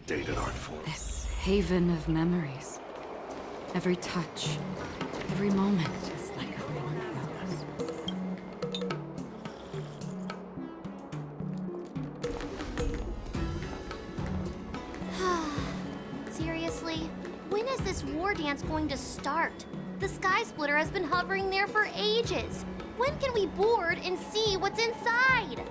updated art form. This haven of memories. Every touch, every moment is like a rose. Seriously? When is this war dance going to start? The Sky Splitter has been hovering there for ages. When can we board and see what's inside?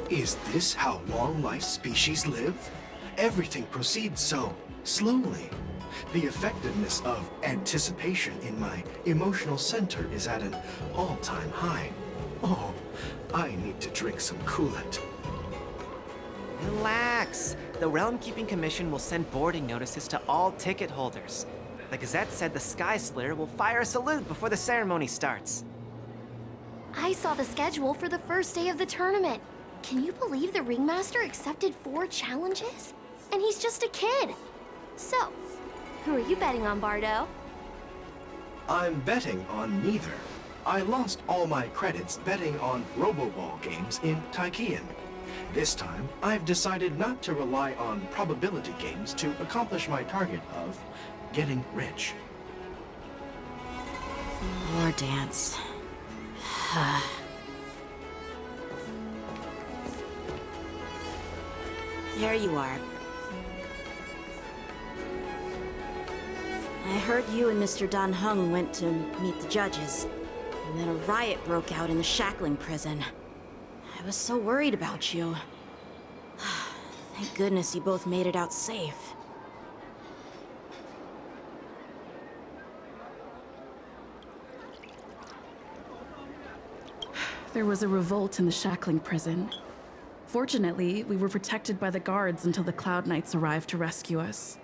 Is this how long-life species live? Everything proceeds so slowly. The effectiveness of anticipation in my emotional center is at an all-time high. Oh, I need to drink some coolant. Relax. The Realm Keeping Commission will send boarding notices to all ticket holders. The Gazette said the Sky Splitter will fire a salute before the ceremony starts. I saw the schedule for the first day of the tournament. Can you believe the Ringmaster accepted 4 challenges? And he's just a kid. So, who are you betting on, Bardo? I'm betting on neither. I lost all my credits betting on Roboball games in Taikian. This time, I've decided not to rely on probability games to accomplish my target of getting rich. War dance. There you are. I heard you and Mr. Dan Heng went to meet the judges, and then a riot broke out in the shackling prison. I was so worried about you. Thank goodness you both made it out safe. There was a revolt in the shackling prison. Fortunately, we were protected by the guards until the Cloud Knights arrived to rescue us.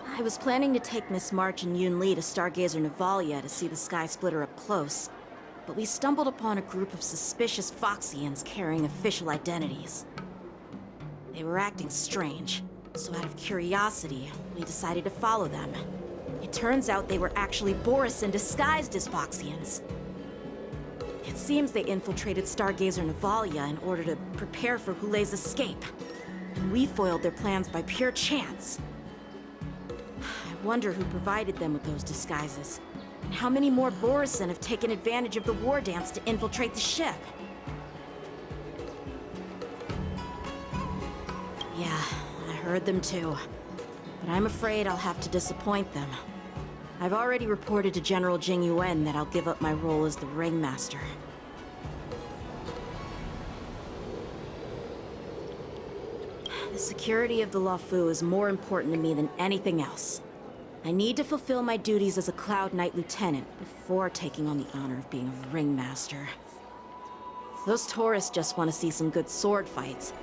I was planning to take Miss March and Yoon Lee to Stargazer Navalia to see the Sky Splitter up close, but we stumbled upon a group of suspicious Foxians carrying official identities. They were acting strange, so out of curiosity, we decided to follow them. It turns out they were actually Borisin disguised as Foxians. It seems they infiltrated Stargazer Navalia in order to prepare for Hulei's escape. And we foiled their plans by pure chance. I wonder who provided them with those disguises, and how many more Borisin have taken advantage of the war dance to infiltrate the ship. Yeah, I heard them too. But I'm afraid I'll have to disappoint them. I've already reported to General Jing Yuan that I'll give up my role as the Ringmaster. The security of the Luofu is more important to me than anything else. I need to fulfill my duties as a Cloud Knight Lieutenant before taking on the honor of being a Ringmaster. Those tourists just want to see some good sword fights.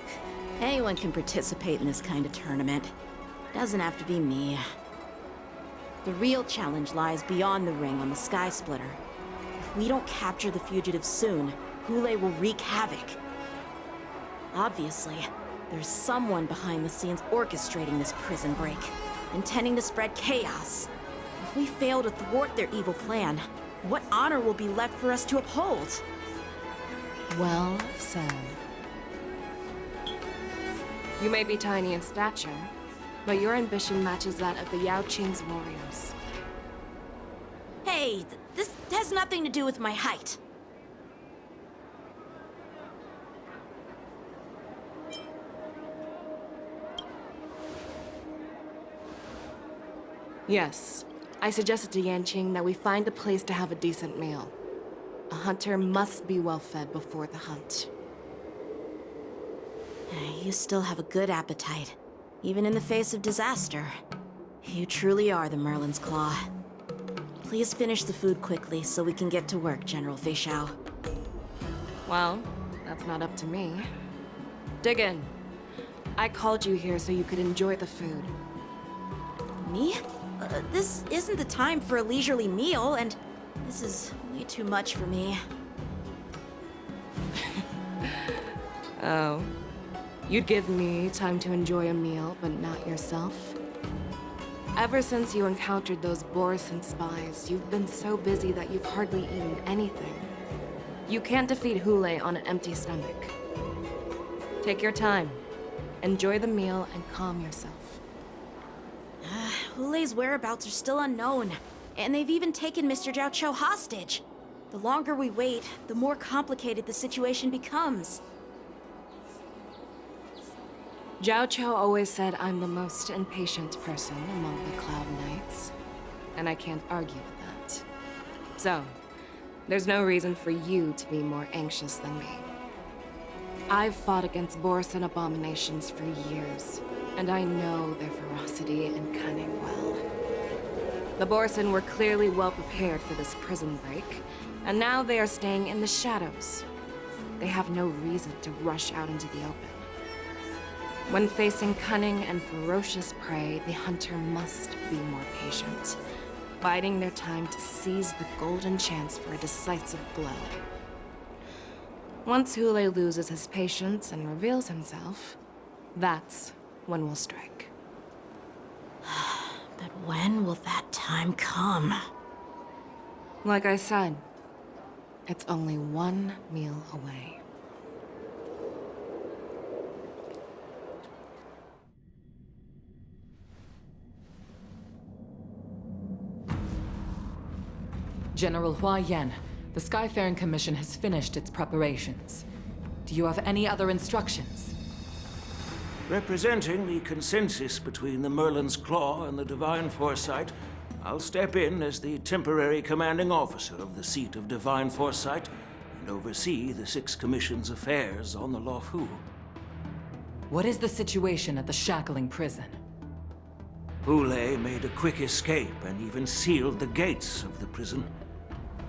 Anyone can participate in this kind of tournament. Doesn't have to be me. The real challenge lies beyond the ring on the Sky Splitter. If we don't capture the fugitives soon, Hulei will wreak havoc. Obviously, there's someone behind the scenes orchestrating this prison break, intending to spread chaos. If we fail to thwart their evil plan, what honor will be left for us to uphold? Well said. You may be tiny in stature, but your ambition matches that of the Yao Qing's warriors. Hey, this has nothing to do with my height. Yes, I suggested to Yanqing that we find a place to have a decent meal. A hunter must be well fed before the hunt. You still have a good appetite, even in the face of disaster. You truly are the Merlin's Claw. Please finish the food quickly so we can get to work, General Feixiao. Well, that's not up to me. Dig in. I called you here so you could enjoy the food. Me? This isn't the time for a leisurely meal, and this is way too much for me. Oh. You'd give me time to enjoy a meal, but not yourself? Ever since you encountered those Borisin spies, you've been so busy that you've hardly eaten anything. You can't defeat Hule on an empty stomach. Take your time. Enjoy the meal and calm yourself. Hule's whereabouts are still unknown, and they've even taken Mr. Jiao Cho hostage. The longer we wait, the more complicated the situation becomes. Jiao Cho always said I'm the most impatient person among the Cloud Knights, and I can't argue with that. So, there's no reason for you to be more anxious than me. I've fought against Borisin abominations for years, and I know their ferocity and cunning well. The Borisin were clearly well prepared for this prison break, and now they are staying in the shadows. They have no reason to rush out into the open. When facing cunning and ferocious prey, the hunter must be more patient, biding their time to seize the golden chance for a decisive blow. Once Hule loses his patience and reveals himself, that's when we'll strike. But when will that time come? Like I said, it's only one meal away. General Hua Yan, the Skyfaring Commission has finished its preparations. Do you have any other instructions? Representing the consensus between the Merlin's Claw and the Divine Foresight, I'll step in as the temporary commanding officer of the seat of Divine Foresight and oversee the Six Commission's affairs on the Luofu. What is the situation at the Shackling prison? Hule made a quick escape and even sealed the gates of the prison.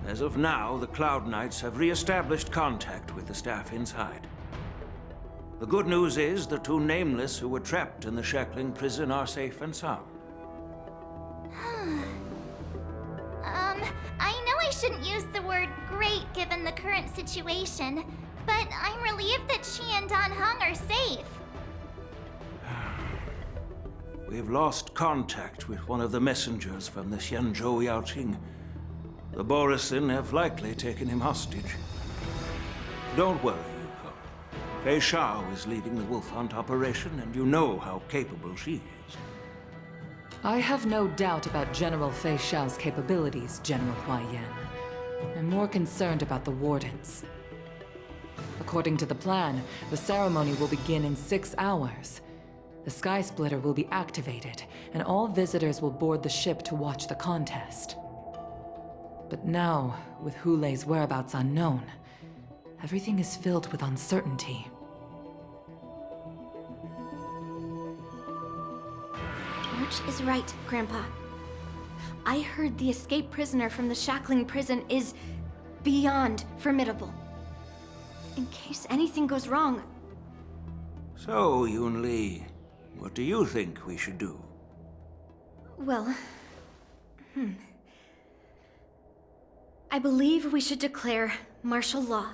As of now, the Cloud Knights have re-established contact with the staff inside. The good news is the two Nameless who were trapped in the Shackling prison are safe and sound. I know I shouldn't use the word great given the current situation, but I'm relieved that she and Don Hung are safe. We've lost contact with one of the messengers from the Xianzhou Yaoqing. The Borisin have likely taken him hostage. Don't worry, Yuko. Fei Shao is leading the wolf hunt operation, and you know how capable she is. I have no doubt about General Fei Shao's capabilities, General Hua Yan. I'm more concerned about the Wardens. According to the plan, the ceremony will begin in 6 hours. The Sky Splitter will be activated, and all visitors will board the ship to watch the contest. But now, with Hule's whereabouts unknown, everything is filled with uncertainty. March is right, Grandpa. I heard the escaped prisoner from the Shackling prison is beyond formidable. In case anything goes wrong. So, Yunli, what do you think we should do? Well, I believe we should declare martial law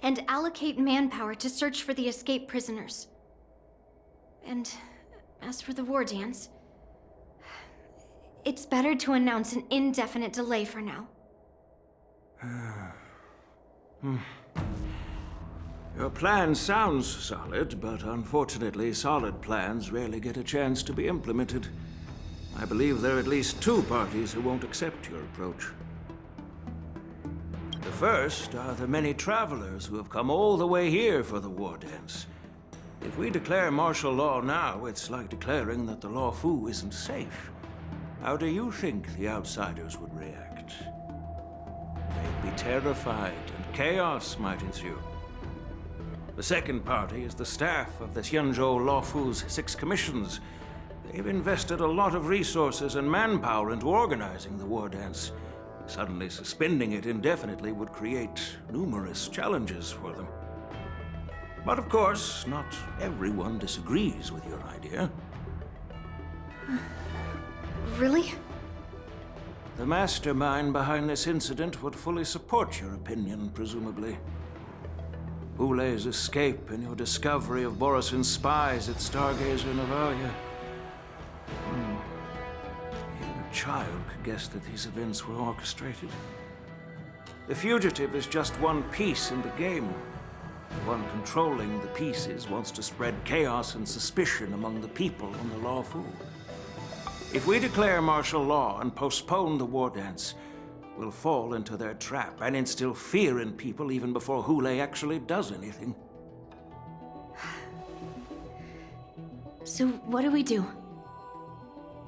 and allocate manpower to search for the escaped prisoners. And as for the war dance, it's better to announce an indefinite delay for now. Your plan sounds solid, but unfortunately, solid plans rarely get a chance to be implemented. I believe there are at least 2 parties who won't accept your approach. The first are the many travelers who have come all the way here for the war dance. If we declare martial law now, it's like declaring that the Luofu isn't safe. How do you think the outsiders would react? They'd be terrified, and chaos might ensue. The second party is the staff of the Xianzhou Luofu's 6 commissions. They've invested a lot of resources and manpower into organizing the war dance. Suddenly suspending it indefinitely would create numerous challenges for them. But of course, not everyone disagrees with your idea. Really? The mastermind behind this incident would fully support your opinion, presumably. Hule's escape and your discovery of Borisin's spies at Stargazer Navalia. child could guess that these events were orchestrated. The fugitive is just one piece in the game. The one controlling the pieces wants to spread chaos and suspicion among the people on the Luofu. If we declare martial law and postpone the war dance, we'll fall into their trap and instill fear in people even before Hule actually does anything. So what do we do?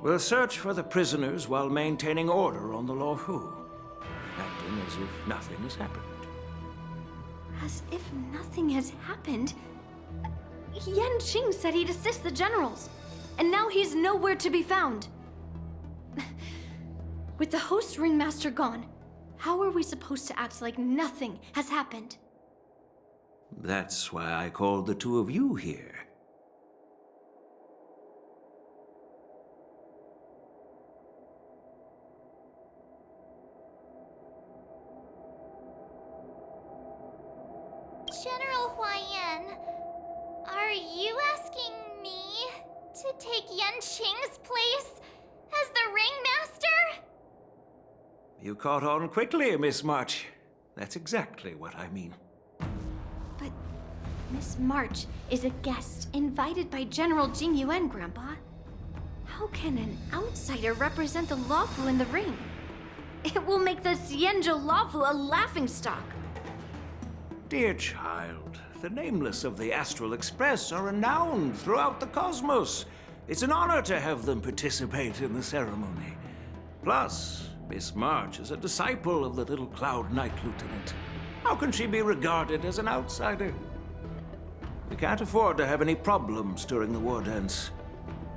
We'll search for the prisoners while maintaining order on the Luofu, acting as if nothing has happened. As if nothing has happened? Yan Qing said he'd assist the generals, and now he's nowhere to be found. With the host ringmaster gone, how are we supposed to act like nothing has happened? That's why I called the two of you here. General Huaiyan, are you asking me to take Yan Qing's place as the ringmaster? You caught on quickly, Miss March. That's exactly what I mean. But Miss March is a guest invited by General Jing Yuan, Grandpa. How can an outsider represent the Luofu in the ring? It will make the Xianzhou Luofu a laughingstock. Dear child, the nameless of the Astral Express are renowned throughout the cosmos. It's an honor to have them participate in the ceremony. Plus, Miss March is a disciple of the little Cloud Knight Lieutenant. How can she be regarded as an outsider? We can't afford to have any problems during the war dance.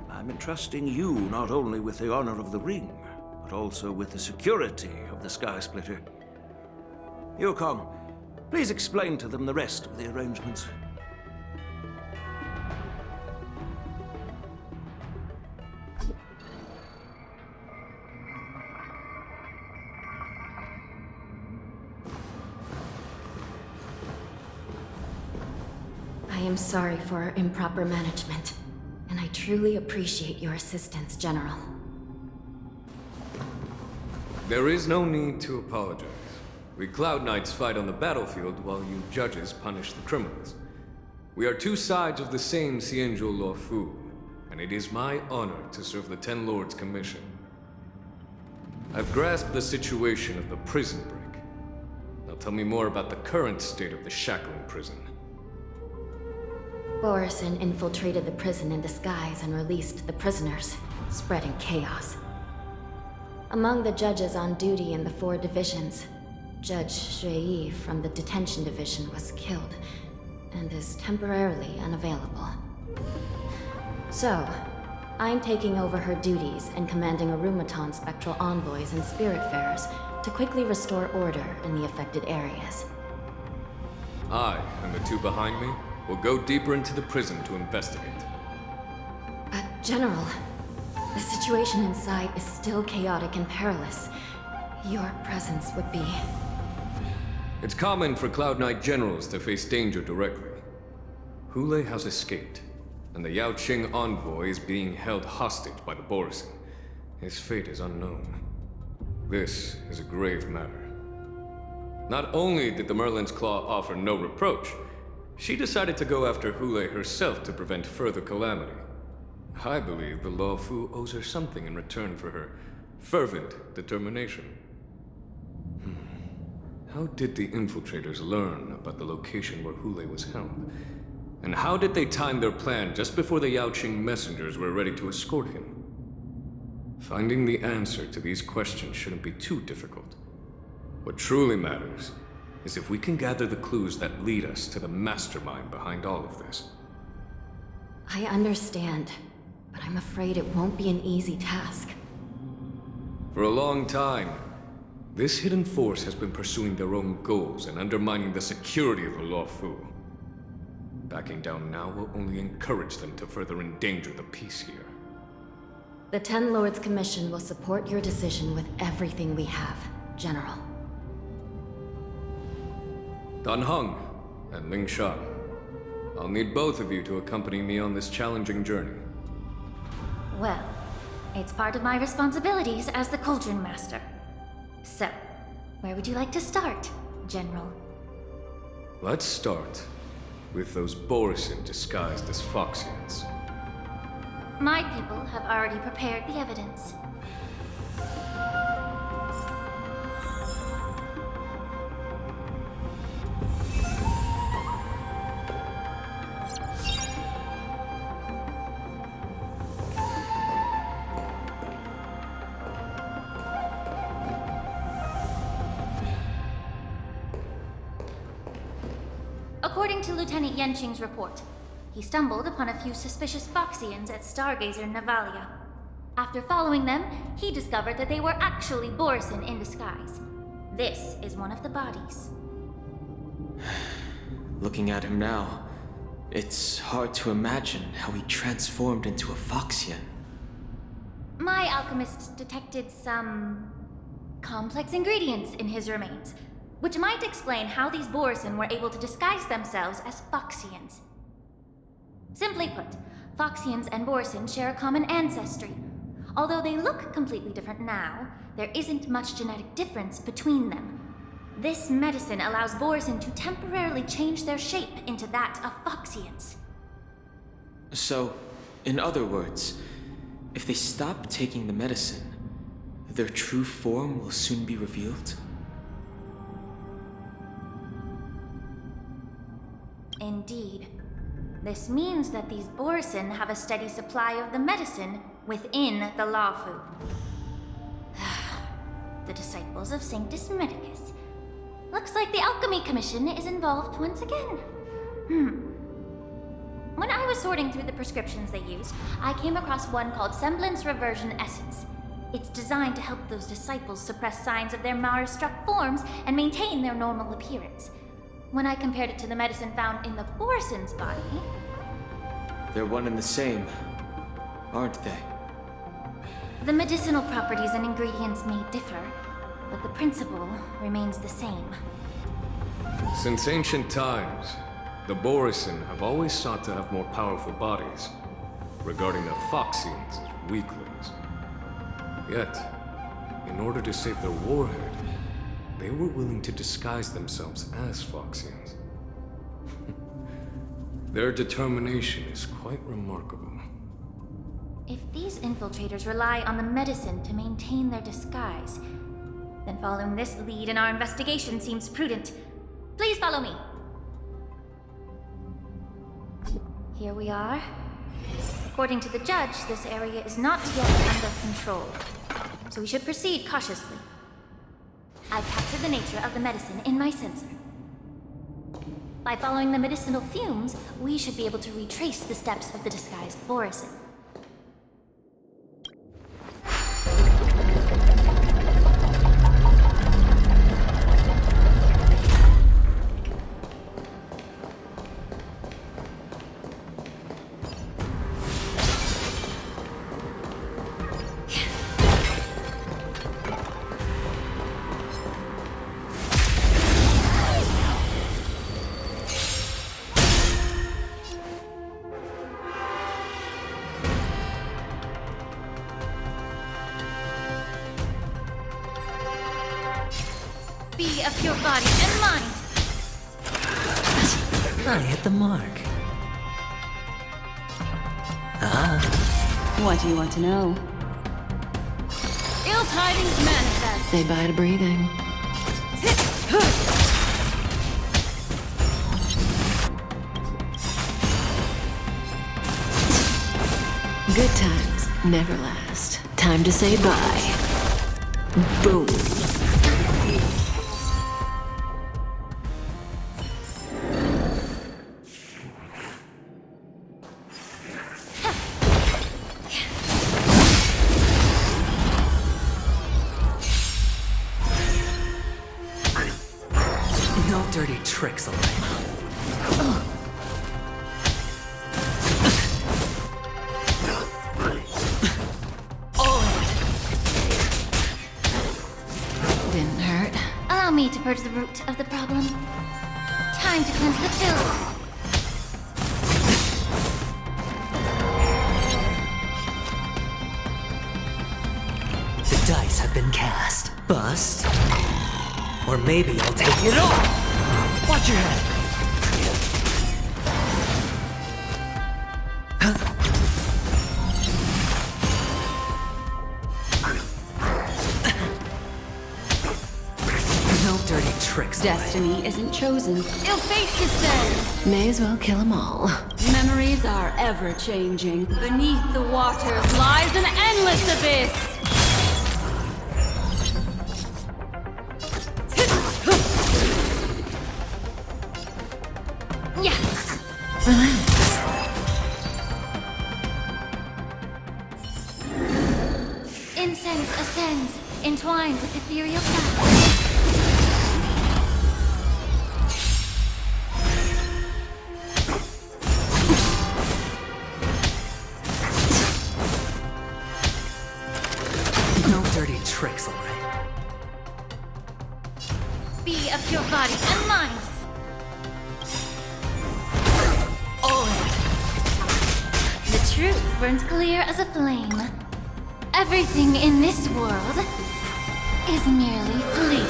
I'm entrusting you not only with the honor of the ring, but also with the security of the Sky Splitter. Yukong, please explain to them the rest of the arrangements. I am sorry for our improper management, and I truly appreciate your assistance, General. There is no need to apologize. We Cloud Knights fight on the battlefield while you judges punish the criminals. We are two sides of the same Xianzhou Luofu, and it is my honor to serve the Ten Lords' commission. I've grasped the situation of the prison break. Now tell me more about the current state of the shackling prison. Borison infiltrated the prison in disguise and released the prisoners, spreading chaos. Among the judges on duty in the 4 divisions, Judge Shui from the detention division was killed and is temporarily unavailable. So, I'm taking over her duties and commanding Arumaton spectral envoys and spiritfarers to quickly restore order in the affected areas. I, and the two behind me, will go deeper into the prison to investigate. But, General, the situation inside is still chaotic and perilous. Your presence would be... It's common for Cloud Knight generals to face danger directly. Hule has escaped, and the Yao Qing envoy is being held hostage by the Borison. His fate is unknown. This is a grave matter. Not only did the Merlin's Claw offer no reproach, she decided to go after Hule herself to prevent further calamity. I believe the Luofu owes her something in return for her fervent determination. How did the infiltrators learn about the location where Hule was held? And how did they time their plan just before the Yao Qing messengers were ready to escort him? Finding the answer to these questions shouldn't be too difficult. What truly matters is if we can gather the clues that lead us to the mastermind behind all of this. I understand, but I'm afraid it won't be an easy task. For a long time, this hidden force has been pursuing their own goals and undermining the security of the Luofu. Backing down now will only encourage them to further endanger the peace here. The Ten Lords Commission will support your decision with everything we have, General. Dan Heng and Ling Shan, I'll need both of you to accompany me on this challenging journey. Well, It's part of my responsibilities as the Cauldron Master. So, where would you like to start, General? Let's start with those Borisin disguised as Foxians. My people have already prepared the evidence. According to Lieutenant Yenqing's report, he stumbled upon a few suspicious Foxians at Stargazer Navalia. After following them, he discovered that they were actually Borisin in disguise. This is one of the bodies. Looking at him now, it's hard to imagine how he transformed into a Foxian. My alchemist detected some complex ingredients in his remains, which might explain how these Borisin were able to disguise themselves as Foxians. Simply put, Foxians and Borisin share a common ancestry. Although they look completely different now, there isn't much genetic difference between them. This medicine allows Borisin to temporarily change their shape into that of Foxians. So, in other words, if they stop taking the medicine, their true form will soon be revealed? Indeed. This means that these Borisin have a steady supply of the medicine within the Luofu. The disciples of Sanctus Medicus. Looks like the Alchemy Commission is involved once again. When I was sorting through the prescriptions they used, I came across one called Semblance Reversion Essence. It's designed to help those disciples suppress signs of their Mara-struck forms and maintain their normal appearance. When I compared it to the medicine found in the Borisin's body... They're one and the same, aren't they? The medicinal properties and ingredients may differ, but the principle remains the same. Since ancient times, the Borisin have always sought to have more powerful bodies, regarding the Foxians as weaklings. Yet, in order to save their warhead, they were willing to disguise themselves as Foxians. Their determination is quite remarkable. If these infiltrators rely on the medicine to maintain their disguise, then following this lead in our investigation seems prudent. Please follow me. Here we are. According to the judge, this area is not yet under control, so we should proceed cautiously. I've captured the nature of the medicine in my sensor. By following the medicinal fumes, we should be able to retrace the steps of the disguised Borisin. Be of your body and mind. I hit the mark. What do you want to know? Ill tidings manifest. Say bye to breathing. Good times never last. Time to say bye. Boom. No dirty tricks, Elaine. Didn't hurt. Allow me to purge the root of the problem. Time to cleanse the filth. dice have been cast. Bust. Or maybe I'll take it all. Watch your head. No dirty tricks. Destiny isn't chosen. Ill fate descends. May as well kill them all. Memories are ever changing. Beneath the waters lies an endless abyss. Incense ascends, entwined with ethereal clouds. No dirty tricks, alright? Be of your body and mind. The truth burns clear as a flame. Everything in this world is merely fleeting.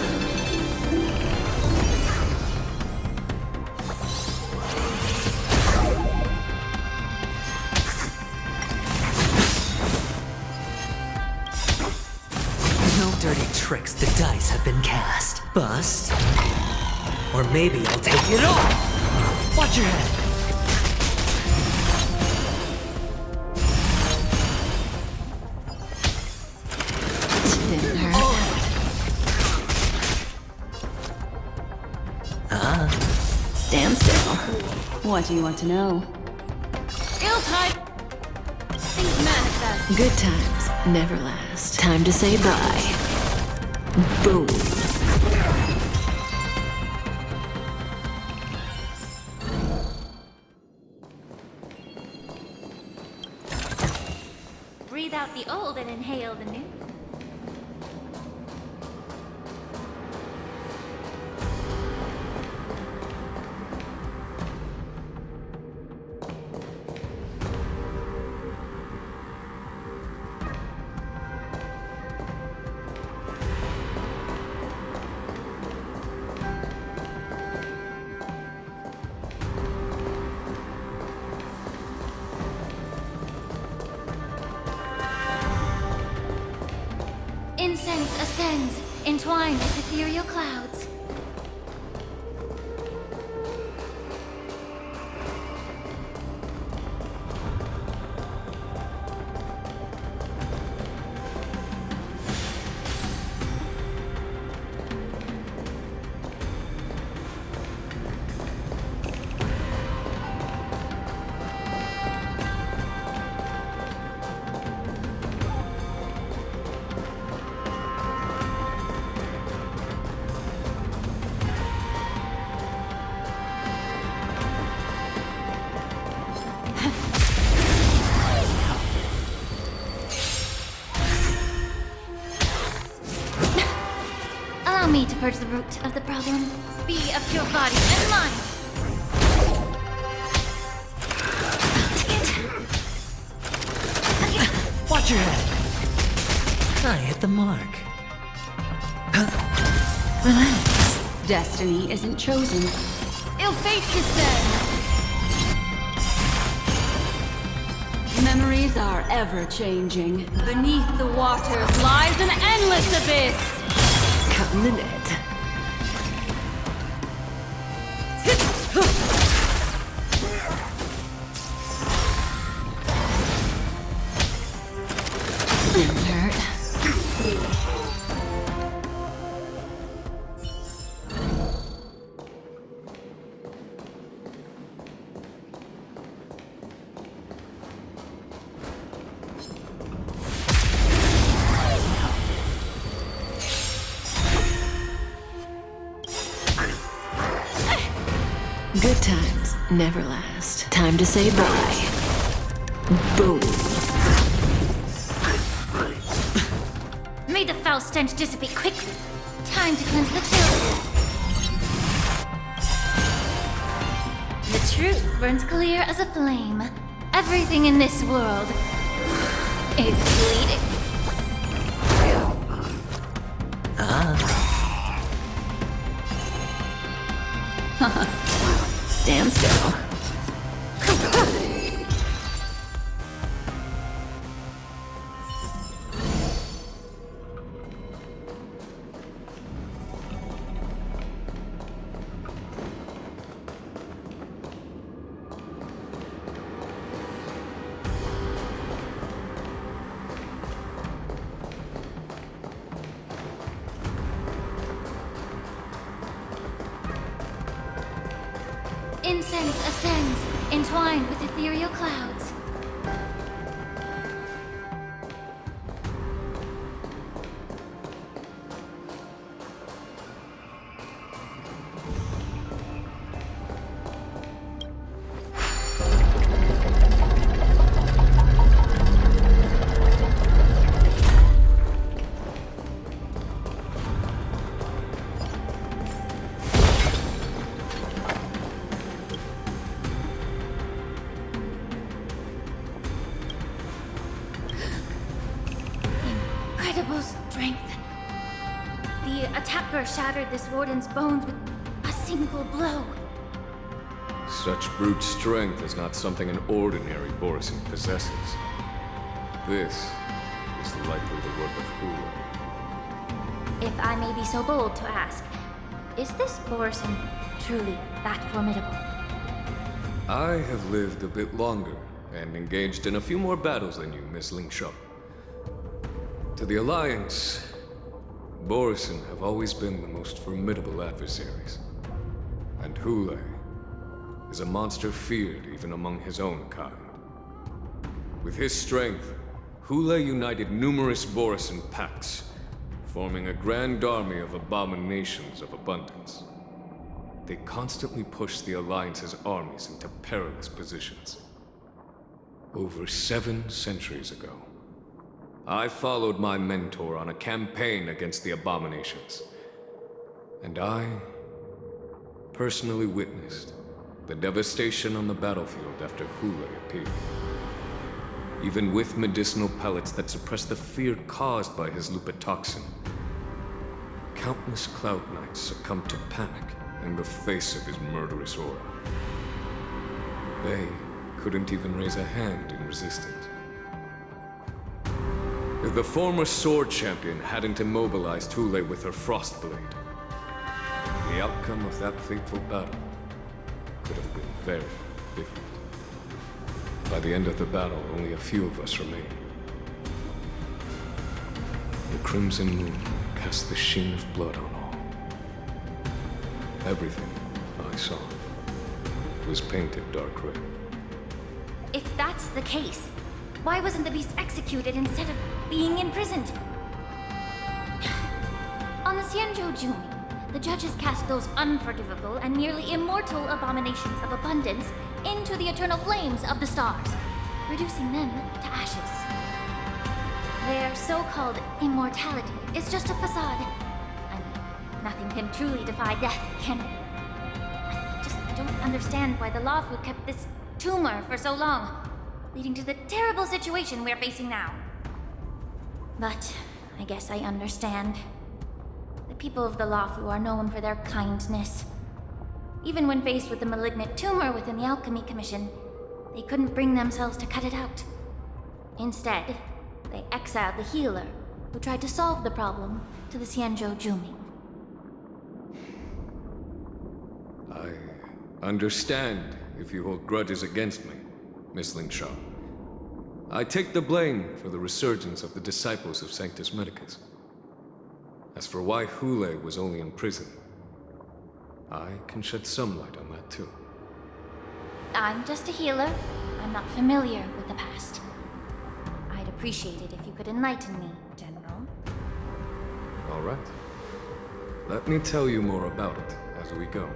No dirty tricks. The dice have been cast. Bust. Or maybe I'll take it all. Watch your head. Stand still. What do you want to know? Ill-tide. Things manifest. Good times never last. Time to say bye. Boom. Breathe out the old and inhale the new. Incense ascends, entwined with ethereal clouds. Allow me to purge the root of the problem. Be of pure body and mind. Watch your head. I hit the mark. Relax. Destiny isn't chosen. Ill fate descends. Memories are ever changing. Beneath the waters lies an endless abyss. Cut in the net. Didn't hurt. Good times never last. Time to say bye. Boom. May the foul stench dissipate quickly. Time to cleanse the children. The truth burns clear as a flame. Everything in this world is bleeding. Lonsdale. Incense ascends, entwined with ethereal clouds. Incredible strength. The attacker shattered this warden's bones with a single blow. Such brute strength is not something an ordinary Borisin possesses. This is likely the work of Hula. If I may be so bold to ask, is this Borisin truly that formidable? I have lived a bit longer and engaged in a few more battles than you, Miss Lingshaw. To the Alliance, Borisin have always been the most formidable adversaries. And Hule is a monster feared even among his own kind. With his strength, Hule united numerous Borisin packs, forming a grand army of abominations of abundance. They constantly push the Alliance's armies into perilous positions. Over 7 centuries ago, I followed my mentor on a campaign against the abominations. And I personally witnessed the devastation on the battlefield after Hule appeared. Even with medicinal pellets that suppress the fear caused by his lupitoxin, countless Cloud Knights succumbed to panic in the face of his murderous aura. They couldn't even raise a hand in resistance. If the former Sword Champion hadn't immobilized Hule with her Frostblade, the outcome of that fateful battle could have been very different. By the end of the battle, only a few of us remained. The Crimson Moon cast the sheen of blood on all. Everything I saw was painted dark red. If that's the case, why wasn't the beast executed instead of being imprisoned? On the Xianzhou Jumi, the judges cast those unforgivable and nearly immortal abominations of abundance into the eternal flames of the stars, reducing them to ashes. Their so-called immortality is just a facade. I mean, nothing can truly defy death, can it? I just don't understand why the Luofu kept this tumor for so long, leading to the terrible situation we're facing now. But I guess I understand. The people of the Luofu are known for their kindness. Even when faced with the malignant tumor within the Alchemy Commission, they couldn't bring themselves to cut it out. Instead, they exiled the healer, who tried to solve the problem, to the Xianzhou Jumi. I understand if you hold grudges against me, Miss Lingshaw. I take the blame for the resurgence of the disciples of Sanctus Medicus. As for why Hule was only in prison, I can shed some light on that too. I'm just a healer. I'm not familiar with the past. I'd appreciate it if you could enlighten me, General. All right. Let me tell you more about it as we go.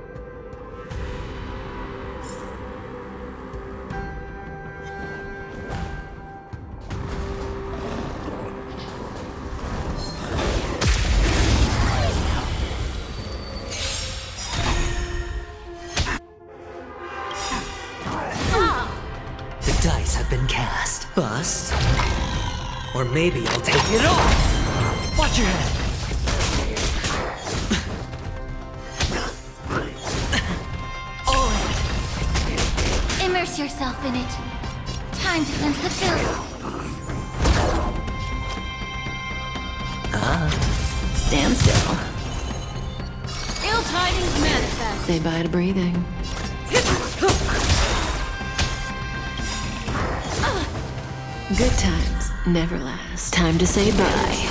Bust. Or maybe I'll take it off! Watch your head! Alright. Immerse yourself in it. Time to cleanse the filth. Stand still. Ill tidings manifest. Say bye to breathing. Good times never last. Time to say bye.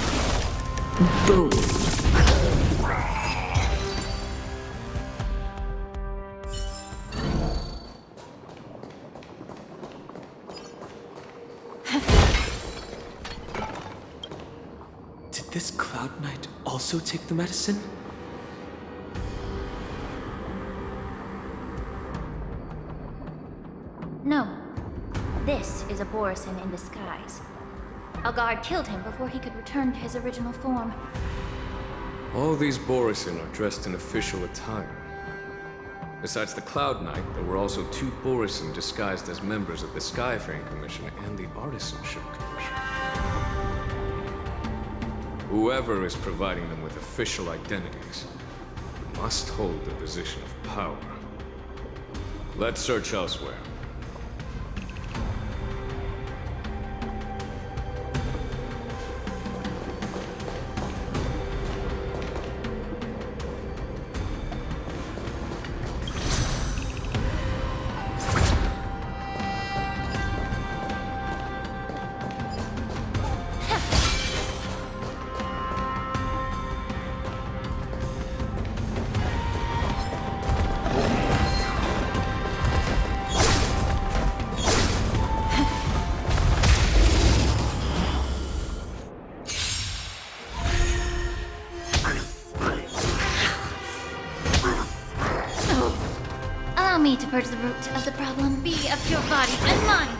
Boom. Did this Cloud Knight also take the medicine? No. This is a Borisin in disguise. A guard killed him before he could return to his original form. All these Borisin are dressed in official attire. Besides the Cloud Knight, there were also 2 Borisin disguised as members of the Skyfaring Commission and the Artisanship Commission. Whoever is providing them with official identities must hold a position of power. Let's search elsewhere. Allow me to purge the root of the problem. Be of pure body and mind.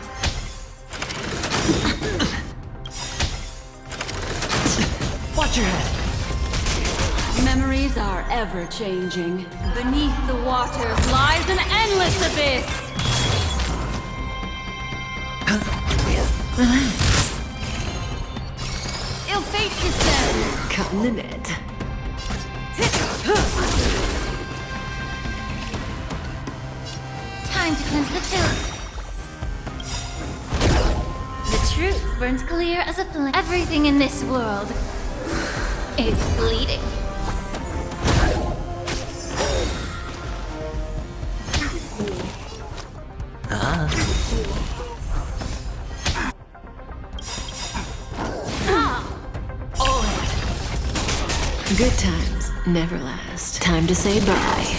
Watch your head. Memories are ever changing. Beneath the waters lies an endless abyss. Ill fate descends. Cut in the net. Time to cleanse the filth. The truth burns clear as a flame. Everything in this world is bleeding. Good times never last. Time to say bye.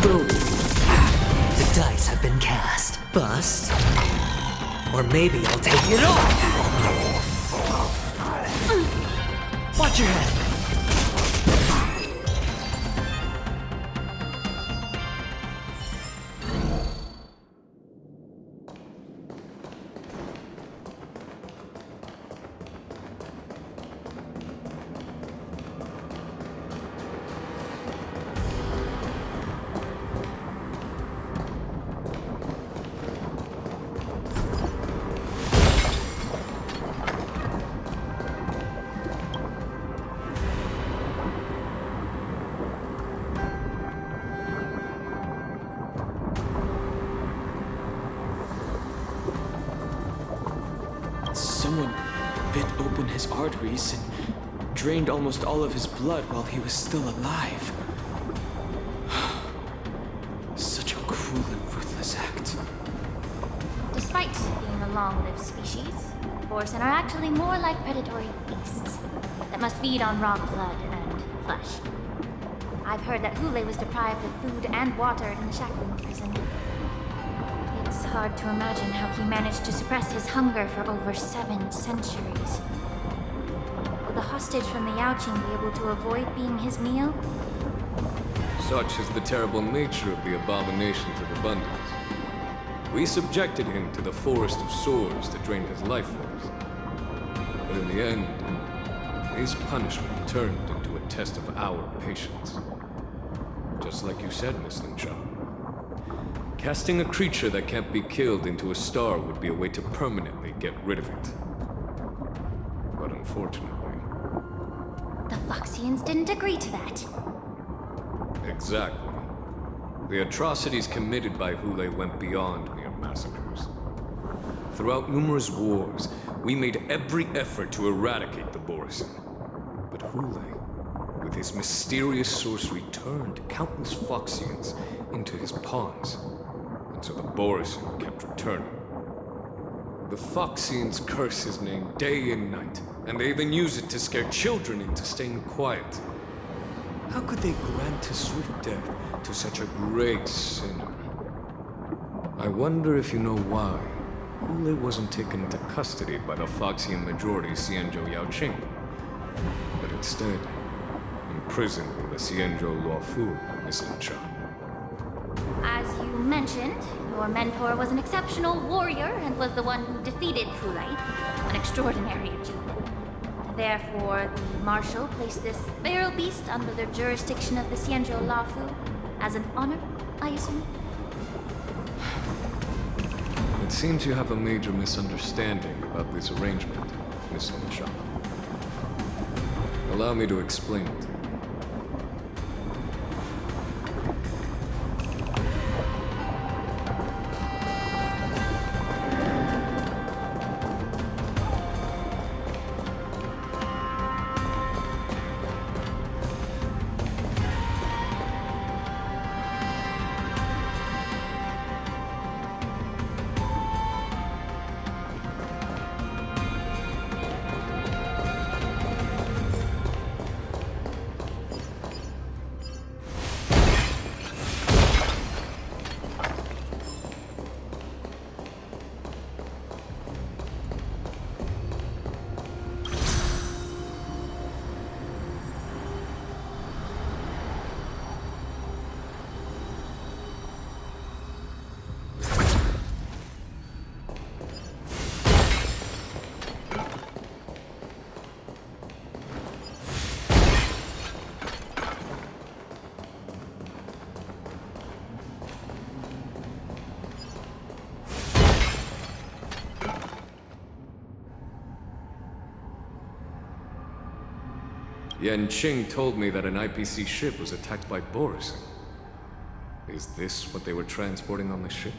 Boom. The dice have been cast. Bust. Or maybe I'll take it all. Watch your head. Someone bit open his arteries and drained almost all of his blood while he was still alive. Such a cruel and ruthless act. Despite being a long-lived species, Borisin are actually more like predatory beasts that must feed on raw blood and flesh. I've heard that Hule was deprived of food and water in the shackling prison. It's hard to imagine how he managed to suppress his hunger for over 7 centuries. Will the hostage from the Yaoqing be able to avoid being his meal? Such is the terrible nature of the abominations of abundance. We subjected him to the forest of swords to drain his life force. But in the end, his punishment turned into a test of our patience. Just like you said, Miss Lincha. Casting a creature that can't be killed into a star would be a way to permanently get rid of it. But unfortunately... The Foxians didn't agree to that. Exactly. The atrocities committed by Hule went beyond mere massacres. Throughout numerous wars, we made every effort to eradicate the Borisin. But Hule, with his mysterious sorcery, turned countless Foxians into his pawns, and so the Borisin kept returning. The Foxians curse his name day and night, and they even use it to scare children into staying quiet. How could they grant a swift death to such a great sinner? I wonder if you know why Hule wasn't taken into custody by the Foxian majority Xianzhou Yaoqing, but instead imprisoned in the Xianzhou Luofu, Miss Linsha. As you mentioned, your mentor was an exceptional warrior and was the one who defeated Fulai, an extraordinary achievement. Therefore, the Marshal placed this feral beast under the jurisdiction of the Xianzhou Luofu as an honor, I assume? It seems you have a major misunderstanding about this arrangement, Miss Linsha. Allow me to explain it. Yanqing told me that an IPC ship was attacked by Borisin. Is this what they were transporting on the ship?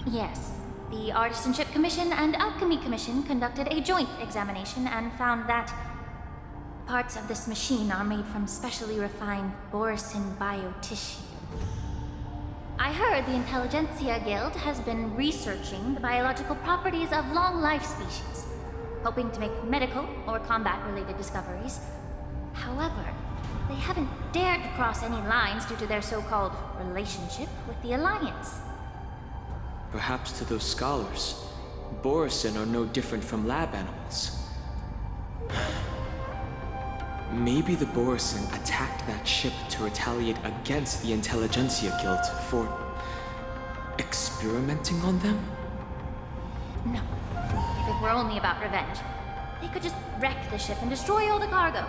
Yes. The Artisanship Commission and Alchemy Commission conducted a joint examination and found that parts of this machine are made from specially refined Borisin biotissue. I heard the Intelligentsia Guild has been researching the biological properties of long-life species, hoping to make medical or combat-related discoveries. However, they haven't dared to cross any lines due to their so-called relationship with the Alliance. Perhaps to those scholars, Borisin are no different from lab animals. Maybe the Borisin attacked that ship to retaliate against the Intelligentsia Guild for experimenting on them? No. If it were only about revenge, they could just wreck the ship and destroy all the cargo,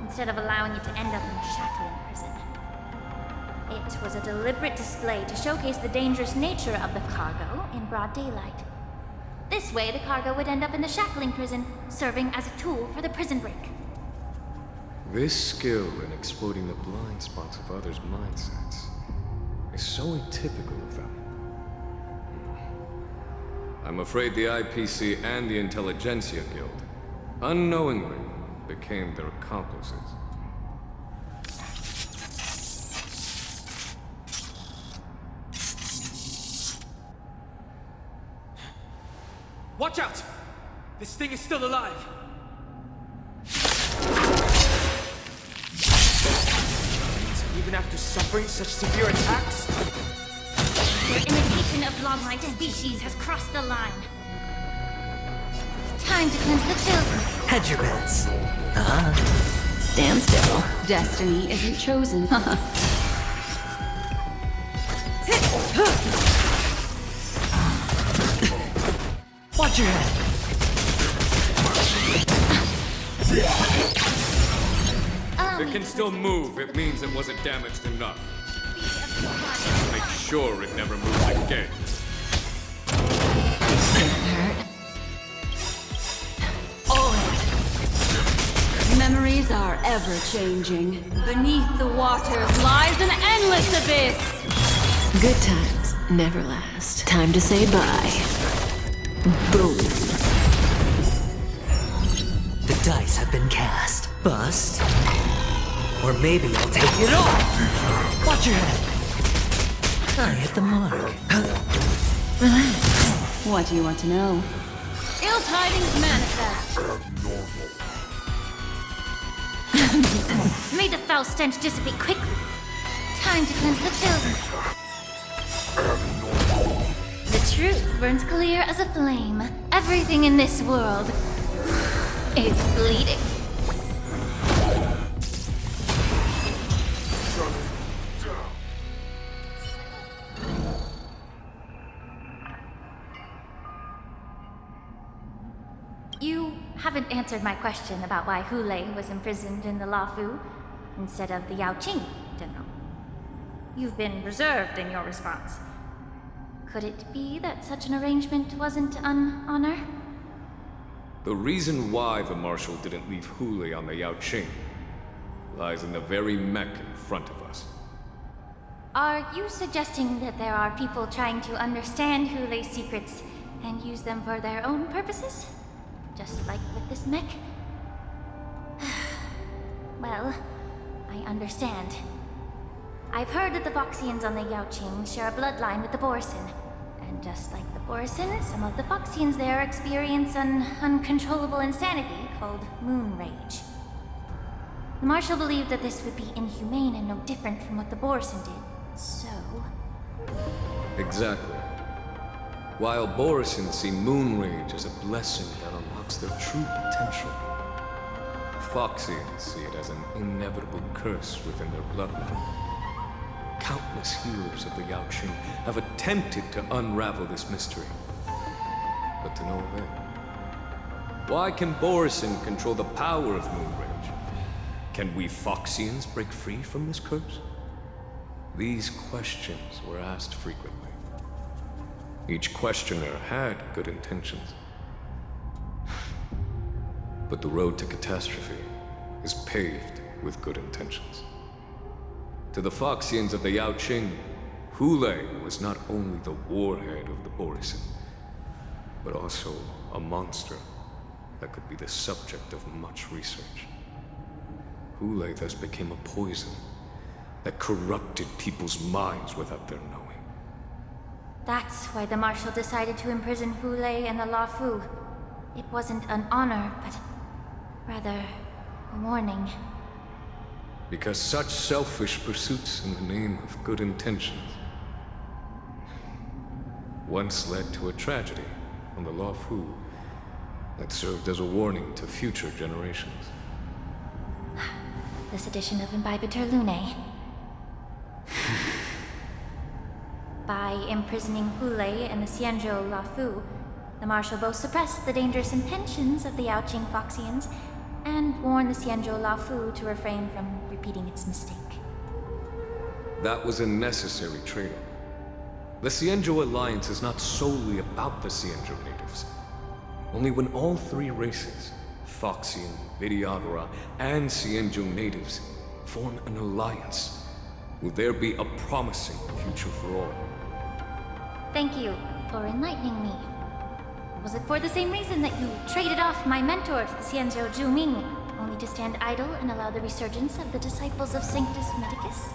instead of allowing it to end up in shackling prison. It was a deliberate display to showcase the dangerous nature of the cargo in broad daylight. This way, the cargo would end up in the shackling prison, serving as a tool for the prison break. This skill in exploiting the blind spots of others' mindsets is so atypical of them. I'm afraid the IPC and the Intelligentsia Guild unknowingly became their accomplices. Watch out! This thing is still alive! Even after suffering such severe attacks? Your imitation of long-life species has crossed the line. Time to cleanse the children. Hedge your bets. Stand still. Destiny isn't chosen. Watch your head. If it can still move, it means it wasn't damaged enough. Make sure it never moves again. Hurt. All in. ever changing. Beneath the waters lies an endless abyss! Good times never last. Time to say bye. Boom. The dice have been cast. Bust. Or maybe I'll take it all! Watch your head. I hit the mark. Relax. What do you want to know? Ill tidings manifest. May the foul stench dissipate quickly. Time to cleanse the children. The truth burns clear as a flame. Everything in this world is bleeding. You haven't answered my question about why Hulei was imprisoned in the Luofu instead of the Yaoqing, General. You've been reserved in your response. Could it be that such an arrangement wasn't an honor? The reason why the Marshal didn't leave Hulei on the Yaoqing lies in the very mech in front of us. Are you suggesting that there are people trying to understand Hulei's secrets and use them for their own purposes? Just like with this mech? Well, I understand. I've heard that the Foxians on the Yaoqing share a bloodline with the Borson. And just like the Borson, some of the Foxians there experience an uncontrollable insanity called moon rage. The Marshal believed that this would be inhumane and no different from what the Borson did, so... Exactly. While Borson see moon rage as a blessing that unlocks their true potential, Foxians see it as an inevitable curse within their bloodline. Countless healers of the Yaoqing have attempted to unravel this mystery, but to no avail. Why can Borson control the power of moon rage? Can we Foxians break free from this curse? These questions were asked frequently. Each questioner had good intentions. But the road to catastrophe is paved with good intentions. To the Foxians of the Yaoqing, Hulei was not only the warhead of the Borson, but also a monster that could be the subject of much research. Hulei thus became a poison that corrupted people's minds without their knowing. That's why the Marshal decided to imprison Hulei and the Luofu. It wasn't an honor, but rather a warning. Because such selfish pursuits in the name of good intentions once led to a tragedy on the Luofu that served as a warning to future generations. This edition of Imbibitor Lunae. By imprisoning Hulei and the Xianzhou Luofu, the Marshal both suppressed the dangerous intentions of the Yaoqing Foxians and warned the Xianzhou Luofu to refrain from repeating its mistake. That was a necessary trade-off. The Xianzhou Alliance is not solely about the Xianzhou natives. Only when all three races, Foxian, Videodora, and Xianzhou natives, form an alliance, will there be a promising future for all. Thank you for enlightening me. Was it for the same reason that you traded off my mentor to the Xianzhou Zhuming, only to stand idle and allow the resurgence of the disciples of Sanctus Medicus?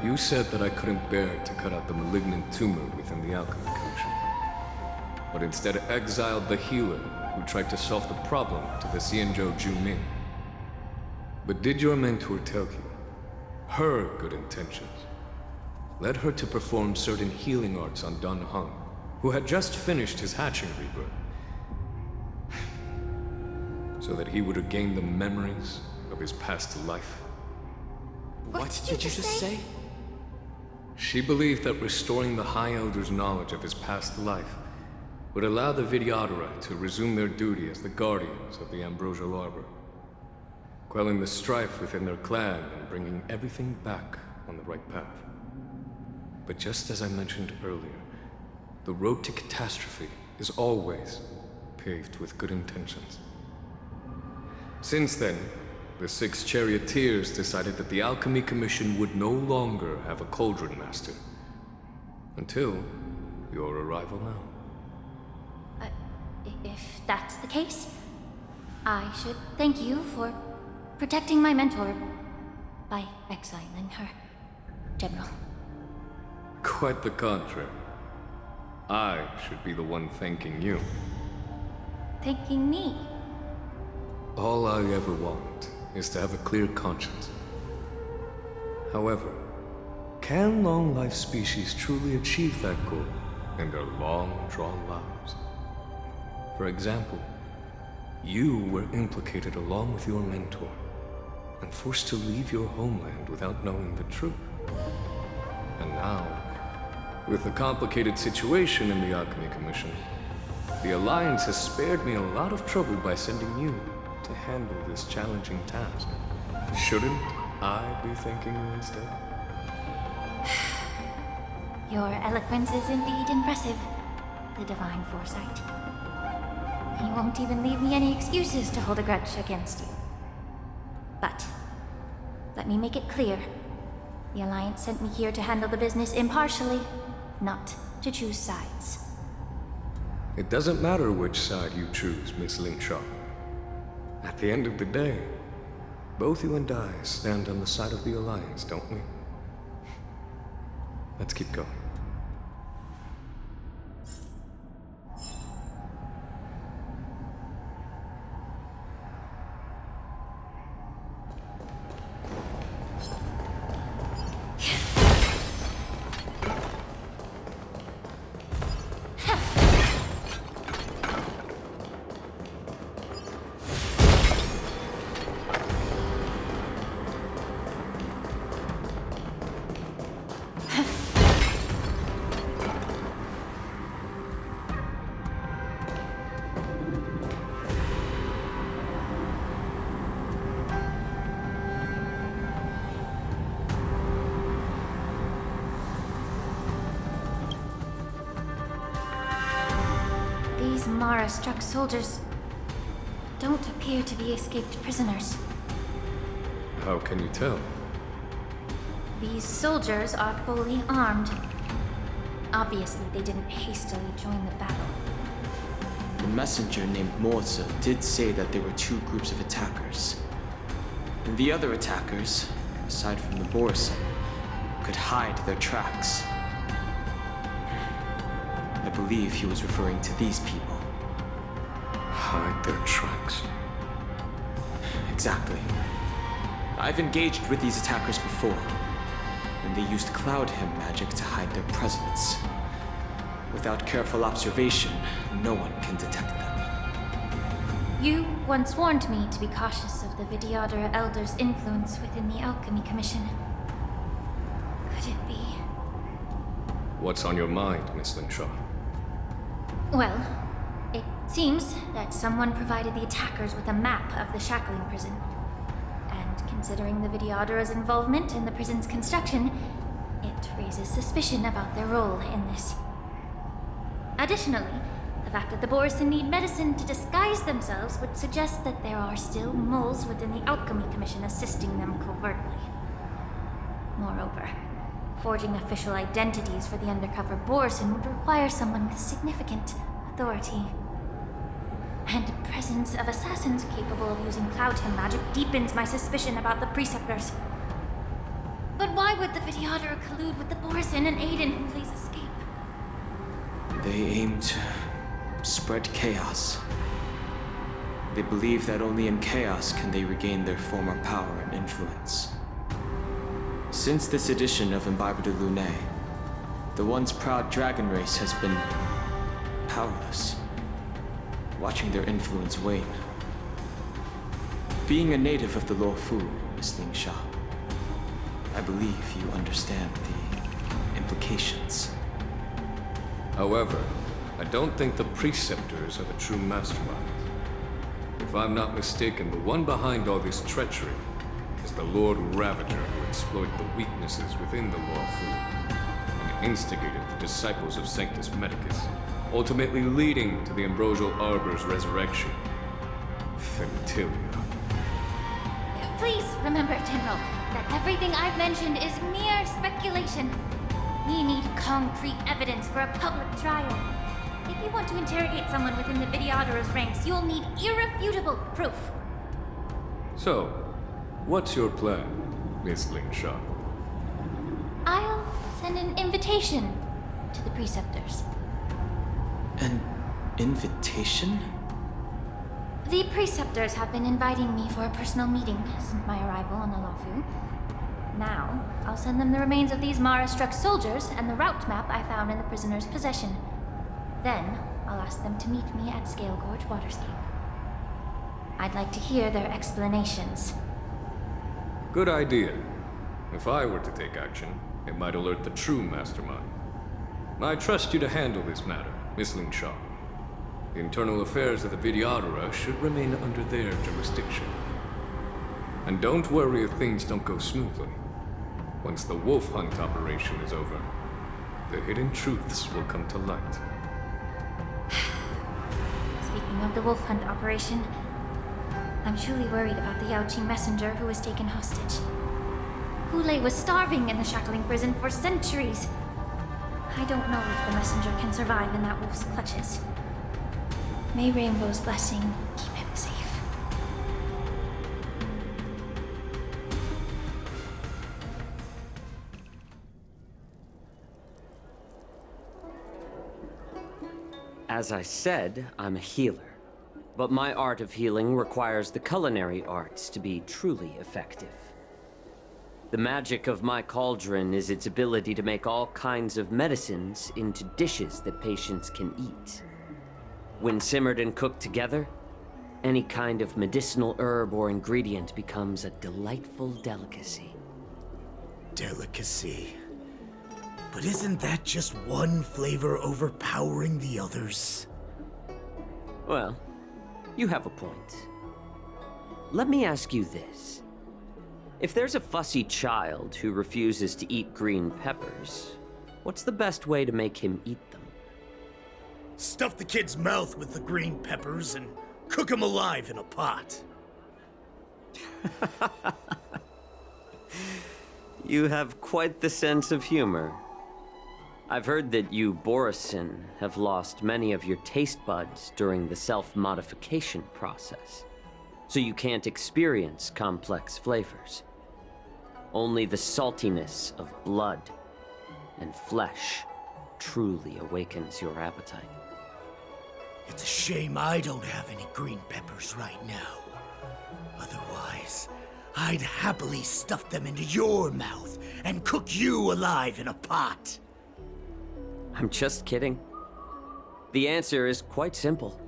You said that I couldn't bear to cut out the malignant tumor within the alchemy commission, but instead exiled the healer who tried to solve the problem to the Xianzhou Zhuming. But did your mentor tell you her good intentions led her to perform certain healing arts on Dan Heng, who had just finished his hatching rebirth, so that he would regain the memories of his past life? What did you just say? She believed that restoring the High Elder's knowledge of his past life would allow the Videodora to resume their duty as the guardians of the Ambrosial Arbor, quelling the strife within their clan and bringing everything back on the right path. But just as I mentioned earlier, the road to catastrophe is always paved with good intentions. Since then, the 6 charioteers decided that the Alchemy Commission would no longer have a Cauldron Master. Until your arrival now. If that's the case, I should thank you for protecting my mentor by exiling her, General. Quite the contrary. I should be the one thanking you. Thanking me? All I ever want is to have a clear conscience. However, can long-life species truly achieve that goal in their long-drawn lives? For example, you were implicated along with your mentor, and forced to leave your homeland without knowing the truth. And now, with the complicated situation in the Alchemy Commission, the Alliance has spared me a lot of trouble by sending you to handle this challenging task. Shouldn't I be thanking you instead? Your eloquence is indeed impressive, the divine foresight. You won't even leave me any excuses to hold a grudge against you. But, let me make it clear. The Alliance sent me here to handle the business impartially, not to choose sides. It doesn't matter which side you choose, Miss Lingshaw. At the end of the day, both you and I stand on the side of the Alliance, don't we? Let's keep going. These Mara-struck soldiers don't appear to be escaped prisoners. How can you tell? These soldiers are fully armed. Obviously, they didn't hastily join the battle. The messenger named Morza did say that there were 2 groups of attackers. And the other attackers, aside from the Borison, could hide their tracks. I believe he was referring to these people. Hide their tracks? Exactly. I've engaged with these attackers before, and they used Cloud Hymn magic to hide their presence. Without careful observation, no one can detect them. You once warned me to be cautious of the Vidyadhara Elder's influence within the Alchemy Commission. Could it be? What's on your mind, Miss Lingshaw? Well, it seems that someone provided the attackers with a map of the shackling prison. And considering the Vidyadhara's involvement in the prison's construction, it raises suspicion about their role in this. Additionally, the fact that the Borison need medicine to disguise themselves would suggest that there are still moles within the Alchemy Commission assisting them covertly. Moreover, forging official identities for the undercover Borison would require someone with significant authority. And the presence of assassins capable of using Cloud Hymn magic deepens my suspicion about the Preceptors. But why would the Vidyadhara collude with the Borison and aid in Hootley's escape? They aim to spread chaos. They believe that only in chaos can they regain their former power and influence. Since this edition of Imbibe de Lune, the once proud dragon race has been powerless, watching their influence wane. Being a native of the Luofu, Miss Lingshaw, I believe you understand the implications. However, I don't think the Preceptors are the true masterminds. If I'm not mistaken, the one behind all this treachery is the Lord Ravager who exploited the weaknesses within the Luofu and instigated the disciples of Sanctus Medicus, ultimately leading to the Ambrosial Arbor's resurrection. Fentilia. Please remember, General, that everything I've mentioned is mere speculation. We need concrete evidence for a public trial. If you want to interrogate someone within the Videodor's ranks, you'll need irrefutable proof. So, what's your plan, Miss Lingshaw? I'll send an invitation to the Preceptors. An invitation? The Preceptors have been inviting me for a personal meeting since my arrival on the Luofu. Now, I'll send them the remains of these Mara-struck soldiers and the route map I found in the prisoner's possession. Then, I'll ask them to meet me at Scale Gorge Waterscape. I'd like to hear their explanations. Good idea. If I were to take action, it might alert the true mastermind. I trust you to handle this matter, Miss Lingshaw. The internal affairs of the Videodora should remain under their jurisdiction. And don't worry if things don't go smoothly. Once the wolf hunt operation is over, the hidden truths will come to light. Speaking of the wolf hunt operation, I'm truly worried about the Yaoqing messenger who was taken hostage. Hule was starving in the shackling prison for centuries. I don't know if the messenger can survive in that wolf's clutches. May Rainbow's blessing keep him safe. As I said, I'm a healer. But my art of healing requires the culinary arts to be truly effective. The magic of my cauldron is its ability to make all kinds of medicines into dishes that patients can eat. When simmered and cooked together, any kind of medicinal herb or ingredient becomes a delightful delicacy. Delicacy. But isn't that just one flavor overpowering the others? Well, you have a point. Let me ask you this. If there's a fussy child who refuses to eat green peppers, what's the best way to make him eat them? Stuff the kid's mouth with the green peppers and cook him alive in a pot. You have quite the sense of humor. I've heard that you, Borisin, have lost many of your taste buds during the self-modification process, so you can't experience complex flavors. Only the saltiness of blood and flesh truly awakens your appetite. It's a shame I don't have any green peppers right now. Otherwise, I'd happily stuff them into your mouth and cook you alive in a pot. I'm just kidding. The answer is quite simple.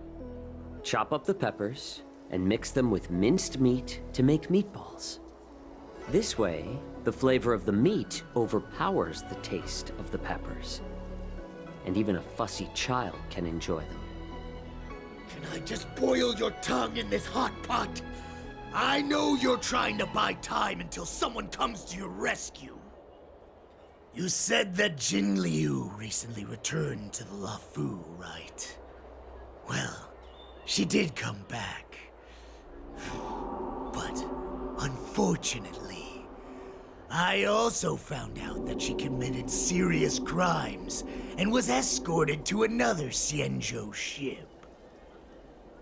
Chop up the peppers and mix them with minced meat to make meatballs. This way, the flavor of the meat overpowers the taste of the peppers. And even a fussy child can enjoy them. Can I just boil your tongue in this hot pot? I know you're trying to buy time until someone comes to your rescue. You said that Jin Liu recently returned to the Luofu, right? Well, she did come back. But, unfortunately, I also found out that she committed serious crimes and was escorted to another Xianzhou ship.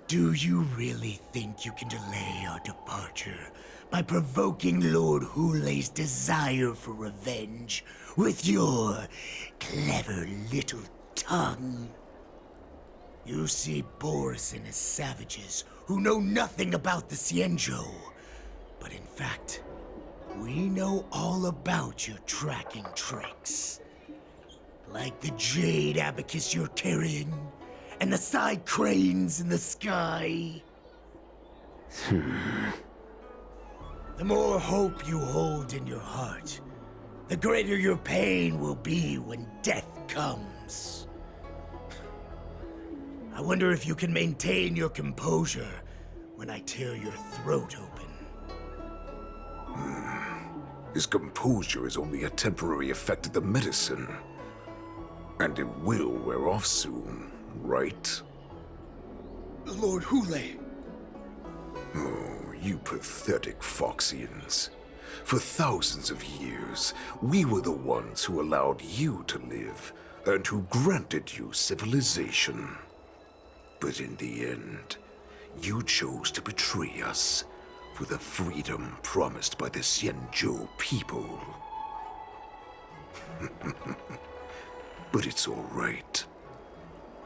Do you really think you can delay our departure by provoking Lord Hule's desire for revenge with your clever little tongue? You see Borisin as savages who know nothing about the Xianzhou, but in fact, we know all about your tracking tricks. Like the jade abacus you're carrying, and the side cranes in the sky. The more hope you hold in your heart, the greater your pain will be when death comes. I wonder if you can maintain your composure when I tear your throat open. His composure is only a temporary effect of the medicine. And it will wear off soon, right? Lord Hule! Oh, You pathetic Foxians. For thousands of years, we were the ones who allowed you to live, and who granted you civilization. But in the end, you chose to betray us for the freedom promised by the Xianzhou people. But it's all right.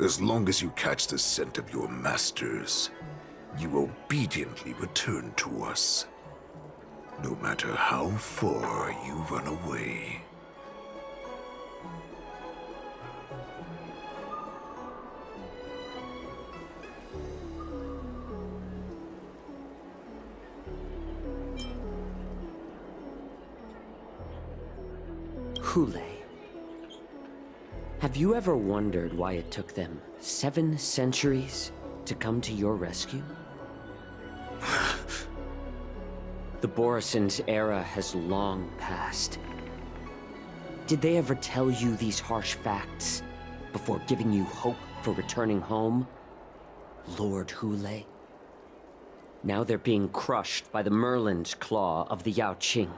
As long as you catch the scent of your masters, you obediently return to us. No matter how far you run away. Hule. Have you ever wondered why it took them 7 centuries to come to your rescue? The Borison's era has long passed. Did they ever tell you these harsh facts before giving you hope for returning home, Lord Hule? Now they're being crushed by the Merlin's claw of the Yaoqing,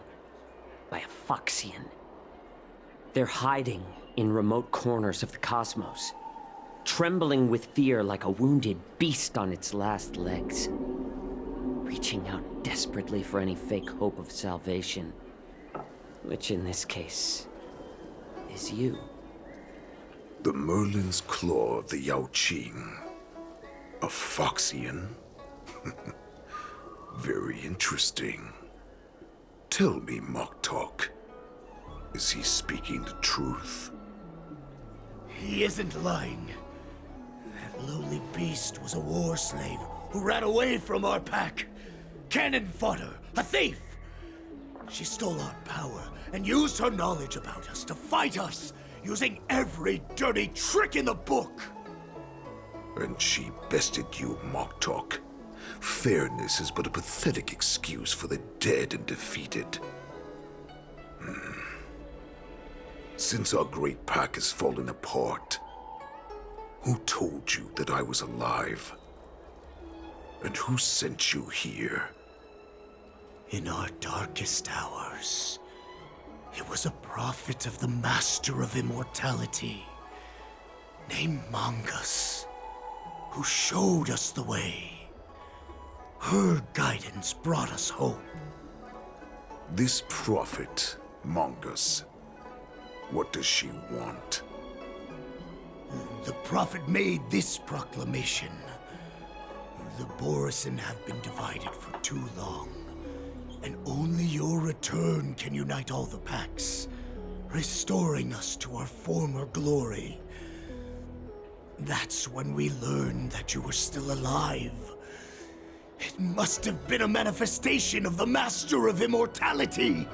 by a Foxian. They're hiding in remote corners of the cosmos, trembling with fear like a wounded beast on its last legs, reaching out desperately for any fake hope of salvation, which in this case is you. The Merlin's claw of the Yaoqing. A Foxian? Very interesting. Tell me, Mock Talk. Is he speaking the truth? He isn't lying. That lowly beast was a war slave who ran away from our pack. Cannon fodder, a thief! She stole our power and used her knowledge about us to fight us, using every dirty trick in the book! And she bested you, Mock Talk. Fairness is but a pathetic excuse for the dead and defeated. Since our great pack has fallen apart, who told you that I was alive? And who sent you here? In our darkest hours, it was a prophet of the Master of Immortality, named Mongus, who showed us the way. Her guidance brought us hope. This prophet, Mongus, what does she want? The prophet made this proclamation. The Borison have been divided for too long, and only your return can unite all the packs, restoring us to our former glory. That's when we learned that you were still alive. It must have been a manifestation of the Master of Immortality!